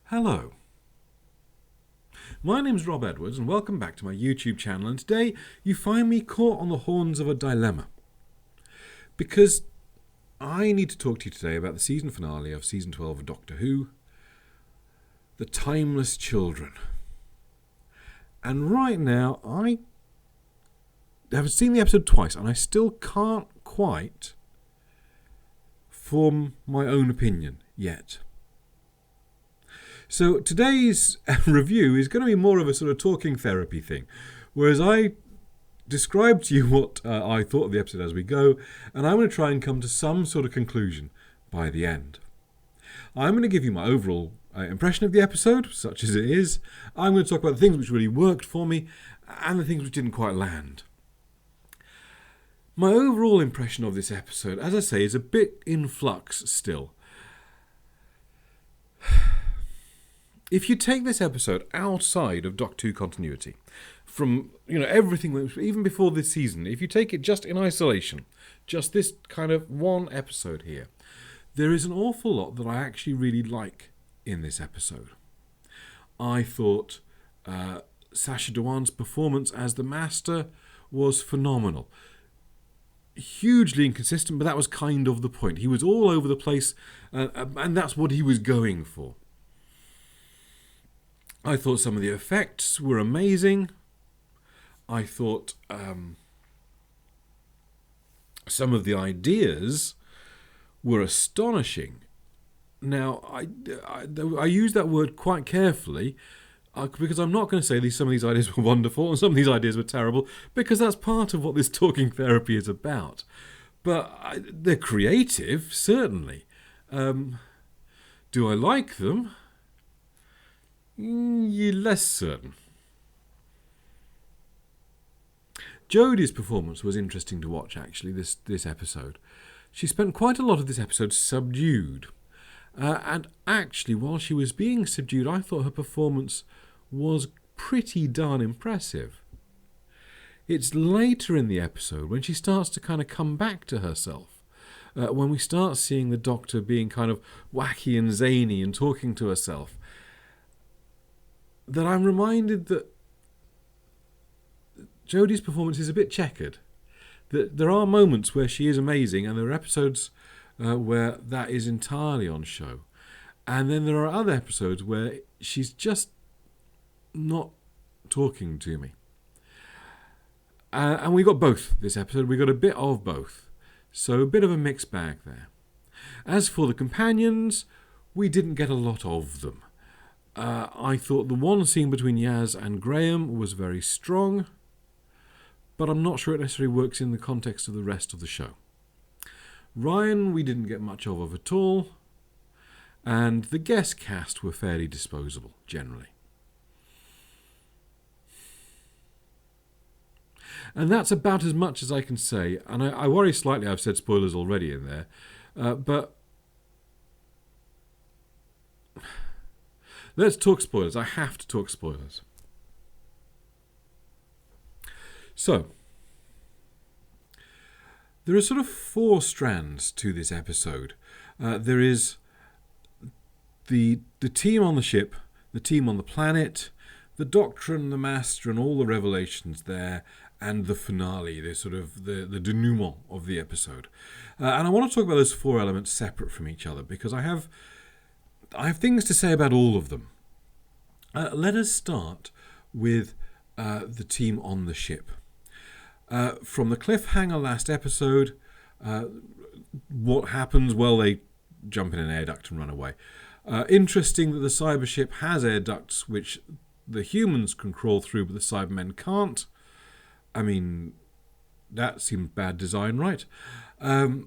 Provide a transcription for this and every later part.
Hello, my name's Rob Edwards and welcome back to my YouTube channel, and today you find me caught on the horns of a dilemma because I need to talk to you today about the season finale of season 12 of Doctor Who, The Timeless Children. And right now I have seen the episode twice and I still can't quite form my own opinion yet. So today's review is going to be more of a sort of talking therapy thing, whereas I describe to you what I thought of the episode as we go, and I'm going to try and come to some sort of conclusion by the end. I'm going to give you my overall impression of the episode, such as it is. I'm going to talk about the things which really worked for me, and the things which didn't quite land. My overall impression of this episode, as I say, is a bit in flux still. If you take this episode outside of Doctor Who continuity, from everything, even before this season, if you take it just in isolation, just this kind of one episode here, there is an awful lot that I actually really like in this episode. I thought Sacha Dhawan's performance as the Master was phenomenal. Hugely inconsistent, but that was kind of the point. He was all over the place, and that's what he was going for. I thought some of the effects were amazing. I thought some of the ideas were astonishing. Now, I use that word quite carefully because I'm not going to say some of these ideas were wonderful and some of these ideas were terrible, because that's part of what this talking therapy is about. But they're creative, certainly. Do I like them? You're less certain. Jodie's performance was interesting to watch, actually, this episode. She spent quite a lot of this episode subdued. And actually, while she was being subdued, I thought her performance was pretty darn impressive. It's later in the episode when she starts to kind of come back to herself. When we start seeing the Doctor being kind of wacky and zany and talking to herself, that I'm reminded that Jodie's performance is a bit checkered. That there are moments where she is amazing, and there are episodes where that is entirely on show. And then there are other episodes where she's just not talking to me. And we got both this episode. We got a bit of both. So a bit of a mixed bag there. As for the companions, we didn't get a lot of them. I thought the one scene between Yaz and Graham was very strong, but I'm not sure it necessarily works in the context of the rest of the show. Ryan we didn't get much of at all, and the guest cast were fairly disposable, generally. And that's about as much as I can say, and I worry slightly I've said spoilers already in there, but let's talk spoilers. I have to talk spoilers. So, there are sort of four strands to this episode. There is the team on the ship, the team on the planet, the Doctor and the Master and all the revelations there, and the finale, the sort of the denouement of the episode. And I want to talk about those four elements separate from each other because I have things to say about all of them. Let us start with the team on the ship. From the cliffhanger last episode, what happens? Well, they jump in an air duct and run away. Interesting that the cyber ship has air ducts which the humans can crawl through, but the Cybermen can't. I mean, that seemed bad design, right? But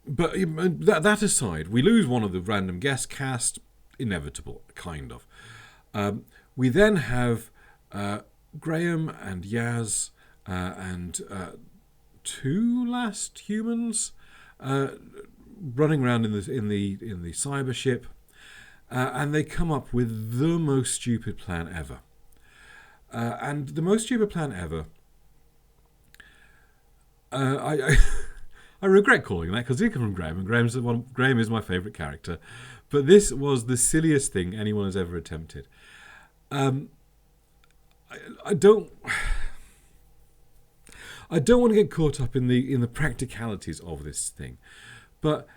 that aside, we lose one of the random guest cast. Inevitable, kind of. We then have Graham and Yaz and two last humans running around in the cyber ship, and they come up with the most stupid plan ever. And the most stupid plan ever. I regret calling that because it came from Graham, and Graham is my favourite character. But this was the silliest thing anyone has ever attempted. I don't want to get caught up in the practicalities of this thing, but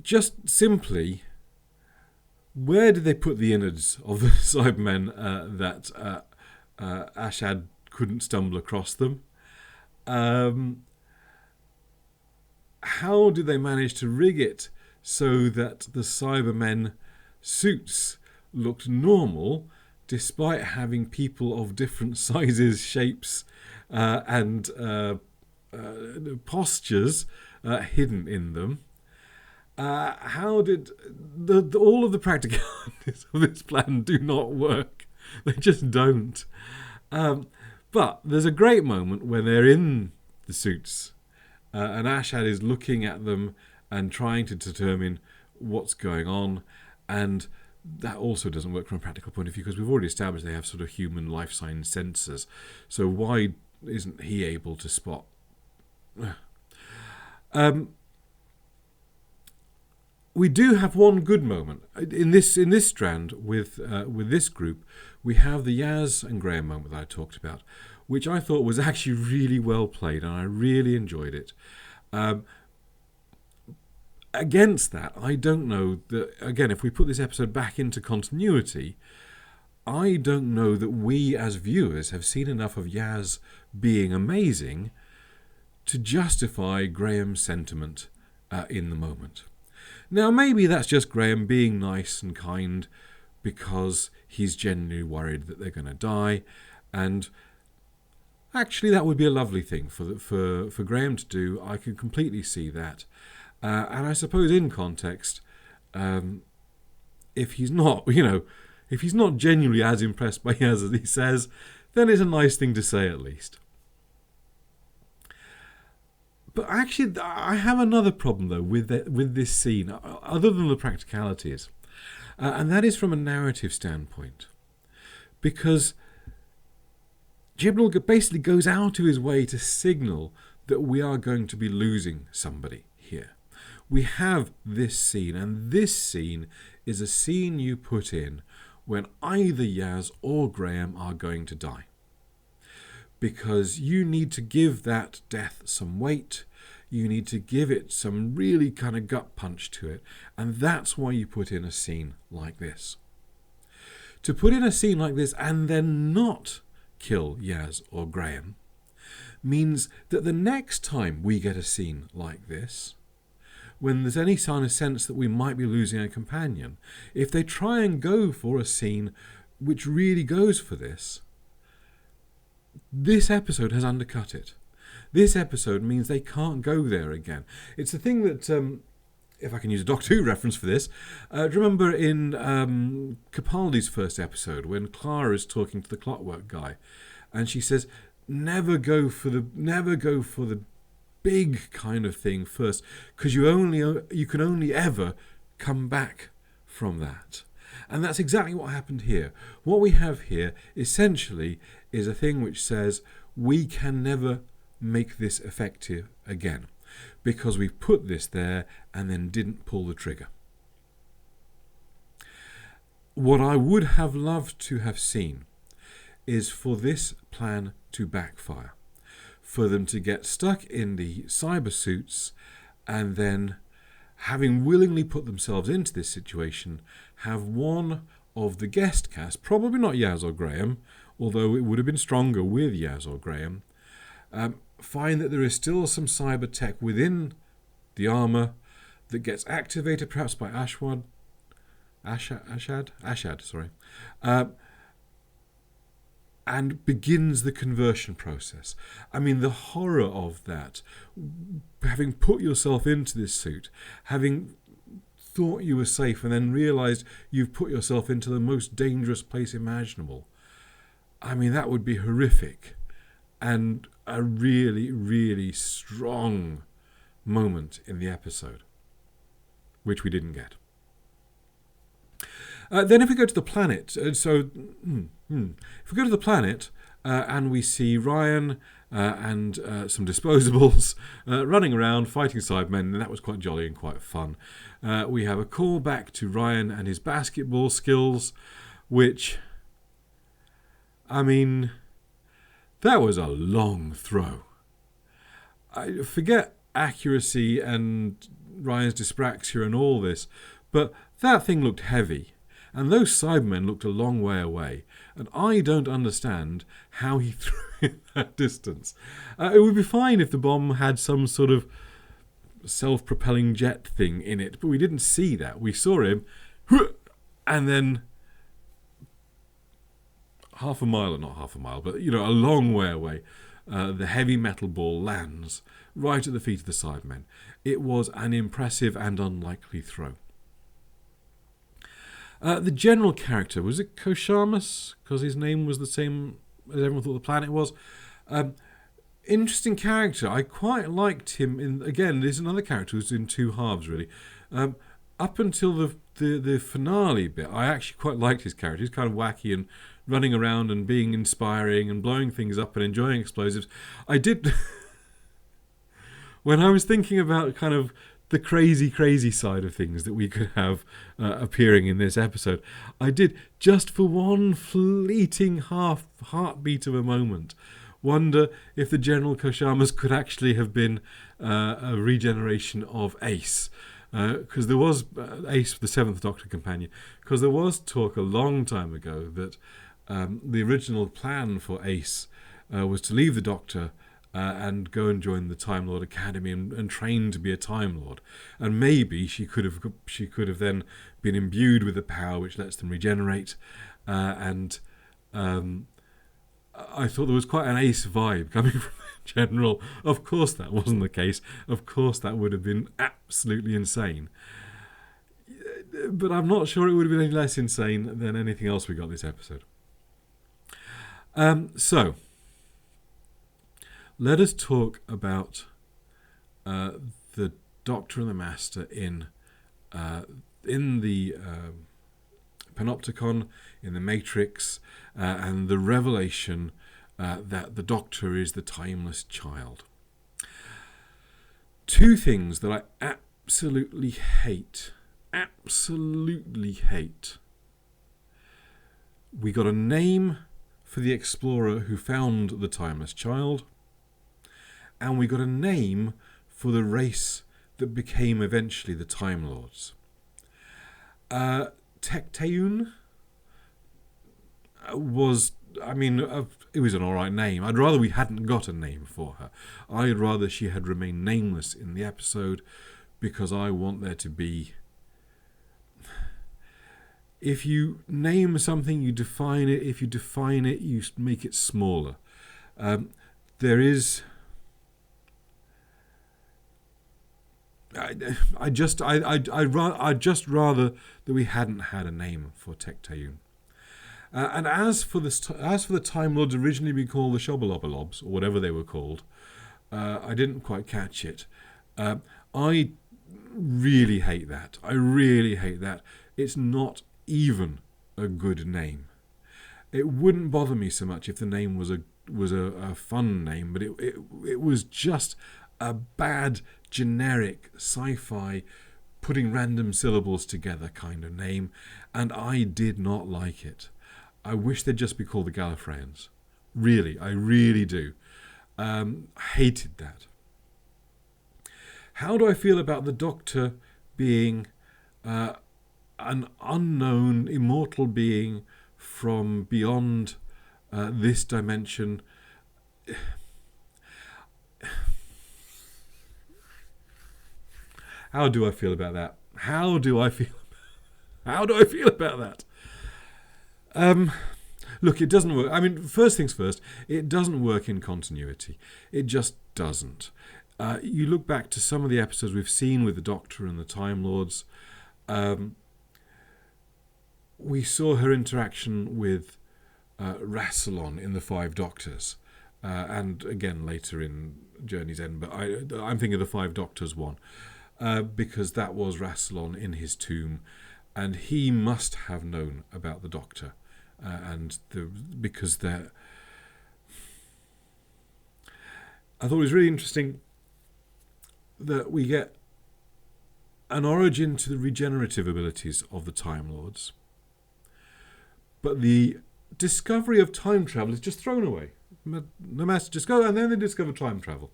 just simply, where did they put the innards of the Cybermen that Ashad couldn't stumble across them? How did they manage to rig it so that the Cybermen suits looked normal, despite having people of different sizes, shapes, and postures hidden in them? How did all of the practicalities of this plan do not work? They just don't. But there's a great moment when they're in the suits, and Ashad is looking at them and trying to determine what's going on, and that also doesn't work from a practical point of view because we've already established they have sort of human life sign sensors. So why isn't he able to spot? We do have one good moment in this strand with this group. We have the Yaz and Graham moment that I talked about, which I thought was actually really well played, and I really enjoyed it. Against that, I don't know that, again, if we put this episode back into continuity, I don't know that we as viewers have seen enough of Yaz being amazing to justify Graham's sentiment in the moment. Now, maybe that's just Graham being nice and kind because he's genuinely worried that they're going to die, and actually that would be a lovely thing for Graham to do. I can completely see that. And I suppose in context, if he's not, if he's not genuinely as impressed by Yaz as he says, then it's a nice thing to say at least. But actually, I have another problem though with this scene, other than the practicalities, and that is from a narrative standpoint, because Chibnall basically goes out of his way to signal that we are going to be losing somebody here. We have this scene, and this scene is a scene you put in when either Yaz or Graham are going to die. Because you need to give that death some weight, you need to give it some really kind of gut punch to it, and that's why you put in a scene like this. To put in a scene like this and then not kill Yaz or Graham means that the next time we get a scene like this, when there's any sign of sense that we might be losing a companion, if they try and go for a scene which really goes for this episode has undercut it. This episode means they can't go there again. It's the thing that, if I can use a Doctor Who reference for this, do you remember in Capaldi's first episode when Clara is talking to the clockwork guy, and she says, never go for the big kind of thing first, because you can only ever come back from that. And that's exactly what happened here. What we have here essentially is a thing which says we can never make this effective again because we put this there and then didn't pull the trigger. What I would have loved to have seen is for this plan to backfire, for them to get stuck in the cyber suits and then, having willingly put themselves into this situation, have one of the guest cast, probably not Yaz or Graham, although it would have been stronger with Yaz or Graham, find that there is still some cyber tech within the armour that gets activated perhaps by Ashad, and begins the conversion process. I mean, the horror of that, having put yourself into this suit, having thought you were safe and then realised you've put yourself into the most dangerous place imaginable. I mean, that would be horrific and a really, really strong moment in the episode, which we didn't get. Then if we go to the planet, if we go to the planet and we see Ryan and some disposables, running around fighting Cybermen, and that was quite jolly and quite fun. We have a call back to Ryan and his basketball skills, which, I mean, that was a long throw. I forget accuracy and Ryan's dyspraxia and all this, but that thing looked heavy, and those Cybermen looked a long way away, and I don't understand how he threw it that distance. It would be fine if the bomb had some sort of self-propelling jet thing in it, but we didn't see that. We saw him, and then not half a mile, but a long way away, the heavy metal ball lands right at the feet of the Cybermen. It was an impressive and unlikely throw. The general character, was it Koshamus? Because his name was the same as everyone thought the planet was. Interesting character. I quite liked him. Again, there's another character who's in two halves, really. Up until the finale bit, I actually quite liked his character. He's kind of wacky and running around and being inspiring and blowing things up and enjoying explosives. I did... When I was thinking about kind of the crazy side of things that we could have appearing in this episode, I did, just for one fleeting heartbeat of a moment, wonder if the General Koshamas could actually have been a regeneration of Ace. Because there was Ace, the Seventh Doctor companion, because there was talk a long time ago that the original plan for Ace was to leave the Doctor and go and join the Time Lord Academy and train to be a Time Lord, and maybe she could have then been imbued with the power which lets them regenerate, and I thought there was quite an Ace vibe coming from the General. Of course that wasn't the case. Of course that would have been absolutely insane, but I'm not sure it would have been any less insane than anything else we got this episode. So let us talk about the Doctor and the Master in the Panopticon, in the Matrix, and the revelation that the Doctor is the timeless child. Two things that I absolutely hate. We got a name for the explorer who found the timeless child, and we got a name for the race that became eventually the Time Lords. Tecteun was, it was an alright name. I'd rather we hadn't got a name for her. I'd rather she had remained nameless in the episode, because I want there to be... If you name something, you define it. If you define it, you make it smaller. There is... I'd just rather that we hadn't had a name for Tecteun. And as for the Time Lords originally being called the Shobolobolobs, or whatever they were called, I didn't quite catch it. I really hate that. It's not even a good name. It wouldn't bother me so much if the name was a fun name, but it was just a bad, generic, sci-fi, putting random syllables together kind of name, and I did not like it. I wish they'd just be called the Gallifreyans. Really, I really do. Hated that. How do I feel about the Doctor being an unknown, immortal being from beyond this dimension? How do I feel about that? How do I feel about that? Look, it doesn't work. First things first, it doesn't work in continuity. It just doesn't. You look back to some of the episodes we've seen with the Doctor and the Time Lords. We saw her interaction with Rassilon in the Five Doctors, and again later in Journey's End, but I'm thinking of the Five Doctors one. Because that was Rassilon in his tomb, and he must have known about the Doctor, because they're... I thought it was really interesting that we get an origin to the regenerative abilities of the Time Lords, but the discovery of time travel is just thrown away. The Master just go, and then they discover time travel.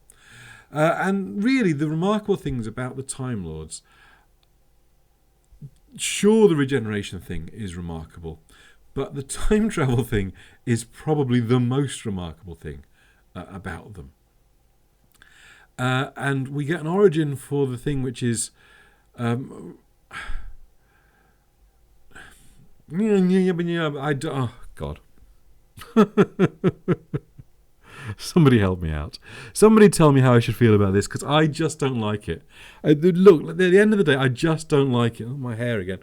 And really, the remarkable things about the Time Lords, sure, the regeneration thing is remarkable, but the time travel thing is probably the most remarkable thing about them. And we get an origin for the thing which is oh God. Somebody help me out. Somebody tell me how I should feel about this, because I just don't like it. Look, at the end of the day, I just don't like it. Oh, my hair again.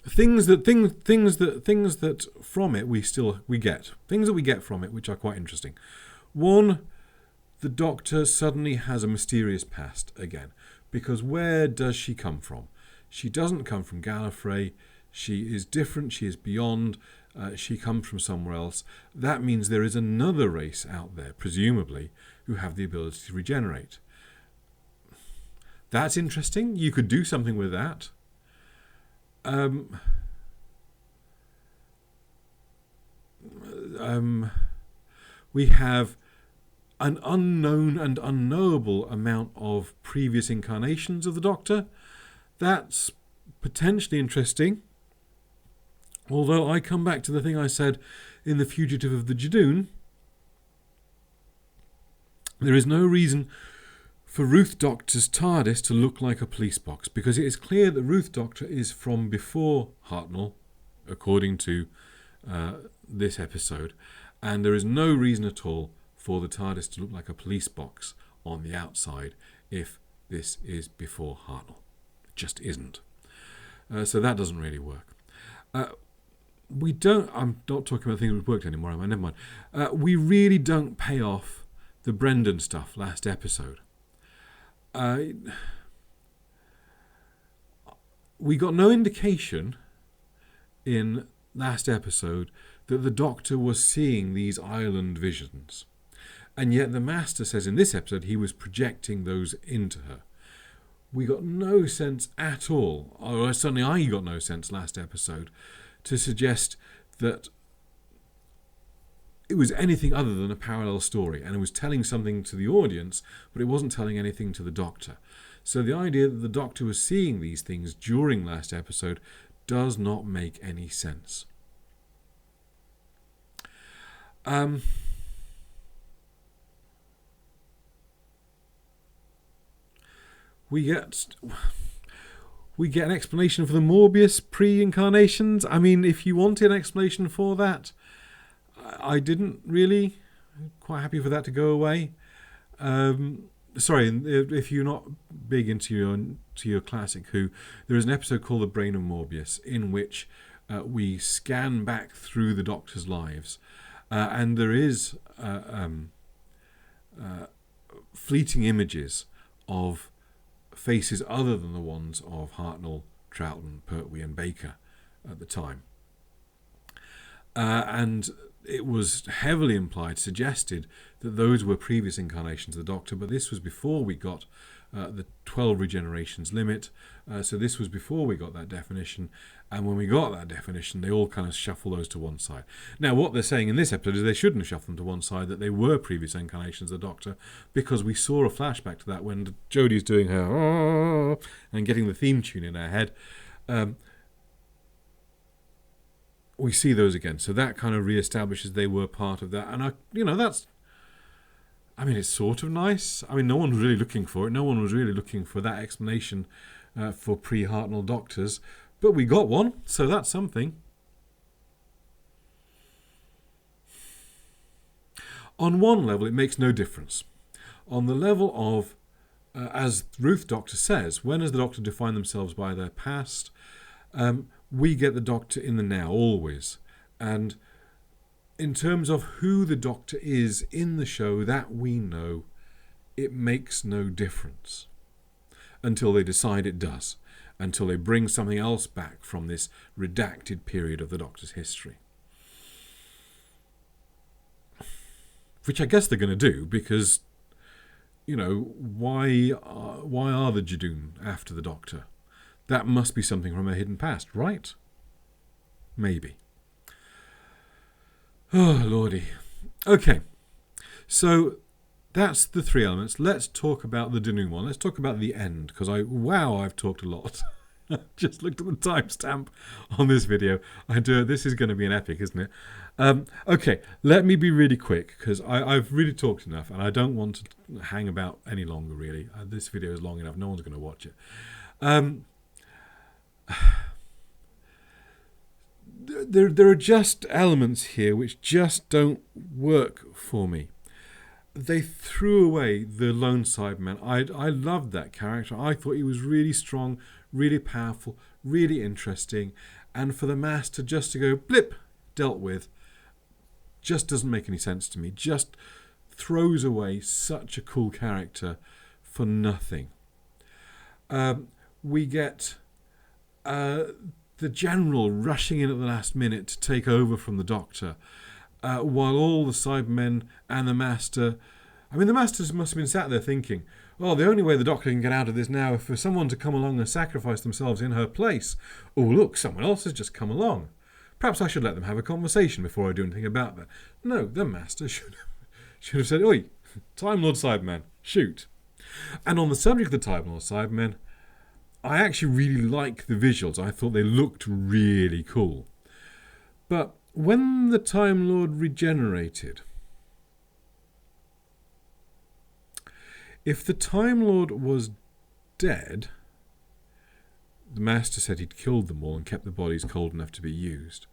Things that from it we get things that we get from it which are quite interesting. One, the Doctor suddenly has a mysterious past again, because where does she come from? She doesn't come from Gallifrey. She is different. She is beyond. She comes from somewhere else. That means there is another race out there, presumably, who have the ability to regenerate. That's interesting. You could do something with that. We have an unknown and unknowable amount of previous incarnations of the Doctor. That's potentially interesting. Although I come back to the thing I said in The Fugitive of the Judoon, there is no reason for Ruth Doctor's TARDIS to look like a police box, because it is clear that Ruth Doctor is from before Hartnell, according to this episode, and there is no reason at all for the TARDIS to look like a police box on the outside if this is before Hartnell. It just isn't. So that doesn't really work. I'm not talking about things that worked anymore, am I? Never mind. We really don't pay off the Brendan stuff last episode. We got no indication in last episode that the Doctor was seeing these island visions. And yet the Master says in this episode he was projecting those into her. We got no sense at all, or certainly I got no sense last episode, to suggest that it was anything other than a parallel story, and it was telling something to the audience, but it wasn't telling anything to the Doctor. So the idea that the Doctor was seeing these things during last episode does not make any sense. We get an explanation for the Morbius pre-incarnations. I mean, if you wanted an explanation for that, I didn't really. Quite happy for that to go away. Sorry, if you're not big into your classic Who, there is an episode called The Brain of Morbius, in which we scan back through the Doctor's lives, and there is fleeting images of faces other than the ones of Hartnell, Troughton, Pertwee and Baker at the time. And it was heavily suggested that those were previous incarnations of the Doctor, but this was before we got the 12 regenerations limit, so this was before we got that definition, and when we got that definition they all kind of shuffle those to one side. Now what they're saying in this episode is they shouldn't have shuffled them to one side, that they were previous incarnations of the Doctor, because we saw a flashback to that when Jodie's doing her and getting the theme tune in her head. We see those again, so that kind of re-establishes they were part of that, and it's sort of nice. I mean, no one was really looking for it. No one was really looking for that explanation for pre-Hartnell Doctors, but we got one, so that's something. On one level, it makes no difference. On the level of, as Ruth Doctor says, when has the Doctor defined themselves by their past? We get the Doctor in the now, always. And in terms of who the Doctor is in the show, that we know, it makes no difference until they decide it does. until they bring something else back from this redacted period of the Doctor's history. Which I guess they're going to do because, why are the Judoon after the Doctor? That must be something from a hidden past, right? Maybe. Oh, lordy. Okay, so that's the three elements. Let's talk about the denouement. Let's talk about the end, because I've talked a lot. Just looked at the timestamp on this video. This is going to be an epic, isn't it? Okay, let me be really quick, because I've really talked enough, and I don't want to hang about any longer, really. This video is long enough. No one's going to watch it. There are just elements here which just don't work for me. They threw away the lone Cyberman. I loved that character. I thought he was really strong, really powerful, really interesting. And for the Master just to go blip, dealt with, just doesn't make any sense to me. Just throws away such a cool character for nothing. We get the General rushing in at the last minute to take over from the Doctor, while all the Cybermen and the Master... the Masters must have been sat there thinking, oh, the only way the Doctor can get out of this now is for someone to come along and sacrifice themselves in her place. Oh, look, someone else has just come along. Perhaps I should let them have a conversation before I do anything about that. No, the Master should have said, oi, Time Lord Cyberman, shoot. And on the subject of the Time Lord Cybermen, I actually really like the visuals. I thought they looked really cool. But when the Time Lord regenerated, if the Time Lord was dead, the Master said he'd killed them all and kept the bodies cold enough to be used.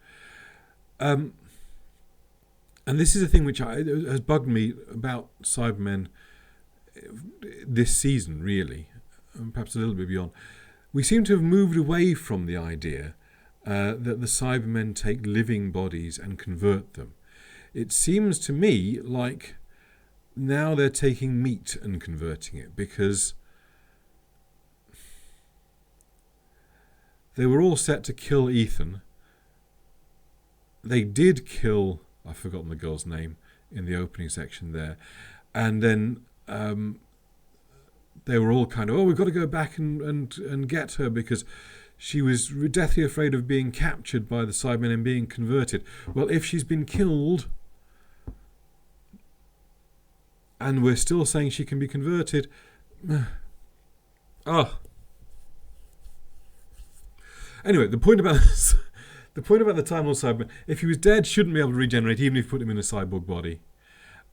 And this is a thing which has bugged me about Cybermen this season, really, and perhaps a little bit beyond. We seem to have moved away from the idea that the Cybermen take living bodies and convert them. It seems to me like now they're taking meat and converting it, because they were all set to kill Ethan. They did kill, I've forgotten the girl's name in the opening section there, and then they were all kind of, we've got to go back and get her because she was deathly afraid of being captured by the Cybermen and being converted. Well, if she's been killed and we're still saying she can be converted, Anyway, the point about this, the Time Lord Cyberman, if he was dead, shouldn't be able to regenerate, even if you put him in a cyborg body.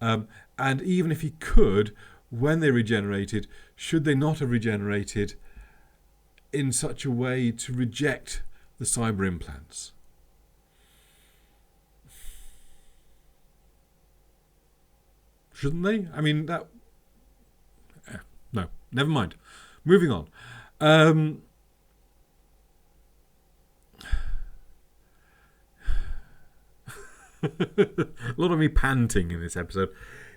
And even if he could, when they regenerated, should they not have regenerated in such a way to reject the cyber implants? Shouldn't they? No, never mind. Moving on. A lot of me panting in this episode.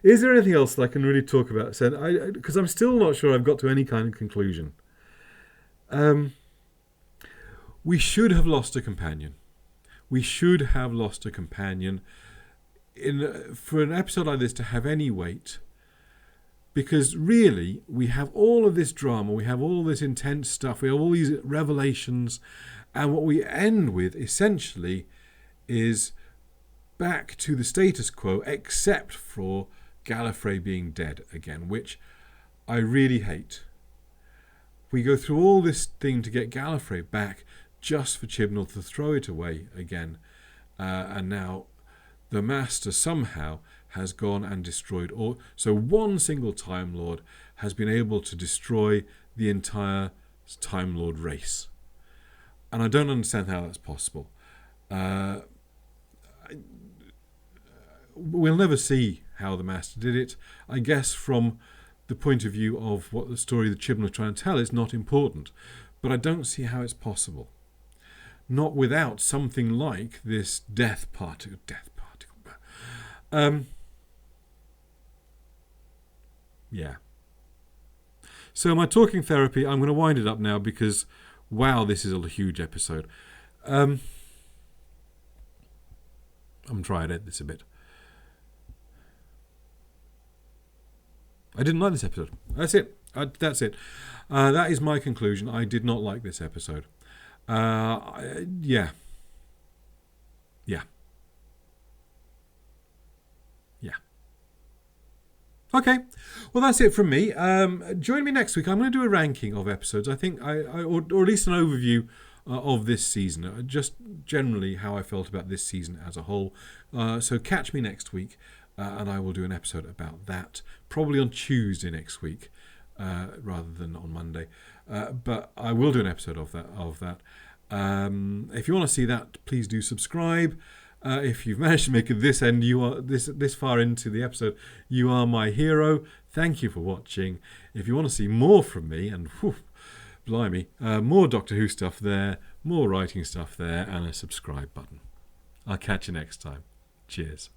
Is there anything else that I can really talk about? Because I'm still not sure I've got to any kind of conclusion. We should have lost a companion. We should have lost a companion for an episode like this to have any weight. Because really, we have all of this drama, we have all this intense stuff, we have all these revelations, and what we end with, essentially, is back to the status quo, except for Gallifrey being dead again, which I really hate. We go through all this thing to get Gallifrey back just for Chibnall to throw it away again, and now the Master somehow has gone and destroyed all. So one single Time Lord has been able to destroy the entire Time Lord race, and I don't understand how that's possible. We'll never see how the Master did it. I guess from the point of view of what the story that Chibnall is trying to tell, it's not important. But I don't see how it's possible. Not without something like this death particle. Yeah. So my talking therapy, I'm going to wind it up now because wow, this is a huge episode. I'm going to try and edit this a bit. I didn't like this episode. That's it. That's it. That is my conclusion. I did not like this episode. Yeah. Okay, well that's it from me. Join me next week. I'm going to do a ranking of episodes. I think or at least an overview of this season, just generally how I felt about this season as a whole. So catch me next week, and I will do an episode about that, probably on Tuesday next week, rather than on Monday. But I will do an episode of that. If you want to see that, please do subscribe. If you've managed to make it this end, you are this far into the episode, you are my hero. Thank you for watching. If you want to see more from me, and blimey, more Doctor Who stuff there, more writing stuff there, and a subscribe button. I'll catch you next time. Cheers.